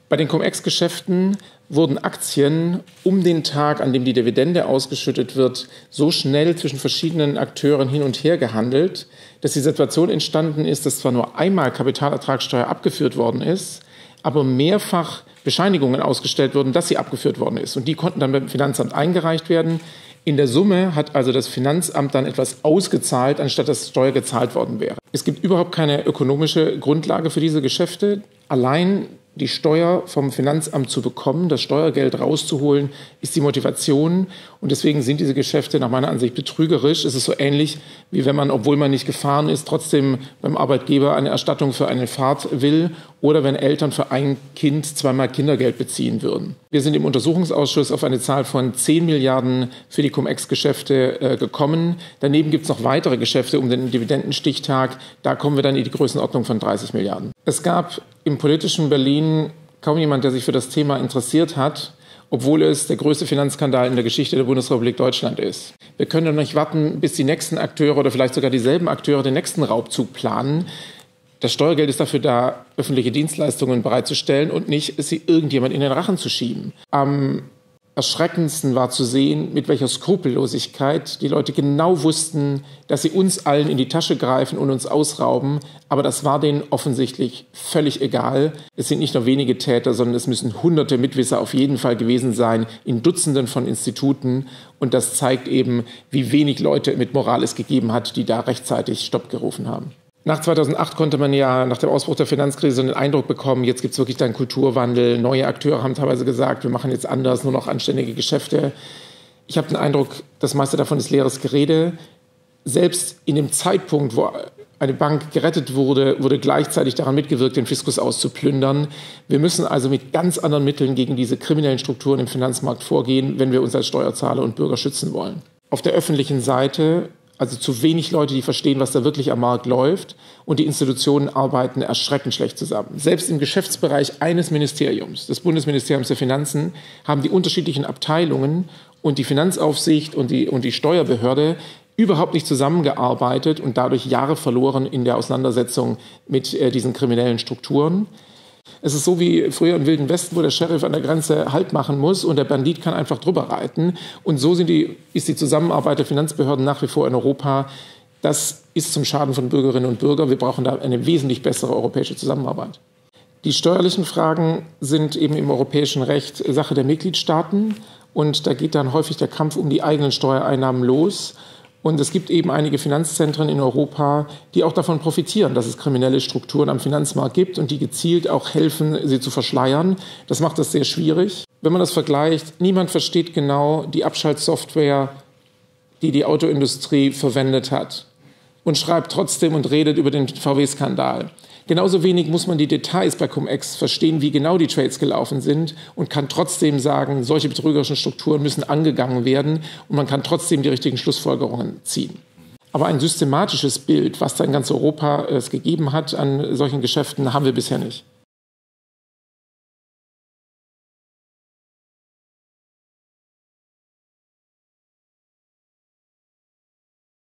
Bei den Cum-Ex-Geschäften wurden Aktien um den Tag, an dem die Dividende ausgeschüttet wird, so schnell zwischen verschiedenen Akteuren hin und her gehandelt, dass die Situation entstanden ist, dass zwar nur einmal Kapitalertragssteuer abgeführt worden ist, aber mehrfach Bescheinigungen ausgestellt wurden, dass sie abgeführt worden ist. Und die konnten dann beim Finanzamt eingereicht werden. In der Summe hat also das Finanzamt dann etwas ausgezahlt, anstatt dass Steuer gezahlt worden wäre. Es gibt überhaupt keine ökonomische Grundlage für diese Geschäfte. Allein die Steuer vom Finanzamt zu bekommen, das Steuergeld rauszuholen, ist die Motivation. Und deswegen sind diese Geschäfte nach meiner Ansicht betrügerisch. Es ist so ähnlich, wie wenn man, obwohl man nicht gefahren ist, trotzdem beim Arbeitgeber eine Erstattung für eine Fahrt will oder wenn Eltern für ein Kind zweimal Kindergeld beziehen würden. Wir sind im Untersuchungsausschuss auf eine Zahl von 10 Milliarden für die Cum-Ex-Geschäfte gekommen. Daneben gibt es noch weitere Geschäfte um den Dividendenstichtag. Da kommen wir dann in die Größenordnung von 30 Milliarden. Es gab im politischen Berlin kaum jemand, der sich für das Thema interessiert hat, obwohl es der größte Finanzskandal in der Geschichte der Bundesrepublik Deutschland ist. Wir können doch nicht warten, bis die nächsten Akteure oder vielleicht sogar dieselben Akteure den nächsten Raubzug planen. Das Steuergeld ist dafür da, öffentliche Dienstleistungen bereitzustellen und nicht, sie irgendjemand in den Rachen zu schieben. Am erschreckendsten war zu sehen, mit welcher Skrupellosigkeit die Leute genau wussten, dass sie uns allen in die Tasche greifen und uns ausrauben. Aber das war denen offensichtlich völlig egal. Es sind nicht nur wenige Täter, sondern es müssen hunderte Mitwisser auf jeden Fall gewesen sein, in Dutzenden von Instituten. Und das zeigt eben, wie wenig Leute mit Moral es gegeben hat, die da rechtzeitig Stopp gerufen haben. Nach 2008 konnte man ja nach dem Ausbruch der Finanzkrise den Eindruck bekommen, jetzt gibt es wirklich einen Kulturwandel. Neue Akteure haben teilweise gesagt, wir machen jetzt anders, nur noch anständige Geschäfte. Ich habe den Eindruck, das meiste davon ist leeres Gerede. Selbst in dem Zeitpunkt, wo eine Bank gerettet wurde, wurde gleichzeitig daran mitgewirkt, den Fiskus auszuplündern. Wir müssen also mit ganz anderen Mitteln gegen diese kriminellen Strukturen im Finanzmarkt vorgehen, wenn wir uns als Steuerzahler und Bürger schützen wollen. Auf der öffentlichen Seite also zu wenig Leute, die verstehen, was da wirklich am Markt läuft. Und die Institutionen arbeiten erschreckend schlecht zusammen. Selbst im Geschäftsbereich eines Ministeriums, des Bundesministeriums der Finanzen, haben die unterschiedlichen Abteilungen und die Finanzaufsicht und die Steuerbehörde überhaupt nicht zusammengearbeitet und dadurch Jahre verloren in der Auseinandersetzung mit diesen kriminellen Strukturen. Es ist so wie früher im Wilden Westen, wo der Sheriff an der Grenze Halt machen muss und der Bandit kann einfach drüber reiten. Und so ist die Zusammenarbeit der Finanzbehörden nach wie vor in Europa. Das ist zum Schaden von Bürgerinnen und Bürgern. Wir brauchen da eine wesentlich bessere europäische Zusammenarbeit. Die steuerlichen Fragen sind eben im europäischen Recht Sache der Mitgliedstaaten. Und da geht dann häufig der Kampf um die eigenen Steuereinnahmen los. Und es gibt eben einige Finanzzentren in Europa, die auch davon profitieren, dass es kriminelle Strukturen am Finanzmarkt gibt und die gezielt auch helfen, sie zu verschleiern. Das macht das sehr schwierig. Wenn man das vergleicht, niemand versteht genau die Abschaltsoftware, die die Autoindustrie verwendet hat und schreibt trotzdem und redet über den VW-Skandal. Genauso wenig muss man die Details bei Cum-Ex verstehen, wie genau die Trades gelaufen sind und kann trotzdem sagen, solche betrügerischen Strukturen müssen angegangen werden und man kann trotzdem die richtigen Schlussfolgerungen ziehen. Aber ein systematisches Bild, was da in ganz Europa es gegeben hat an solchen Geschäften, haben wir bisher nicht.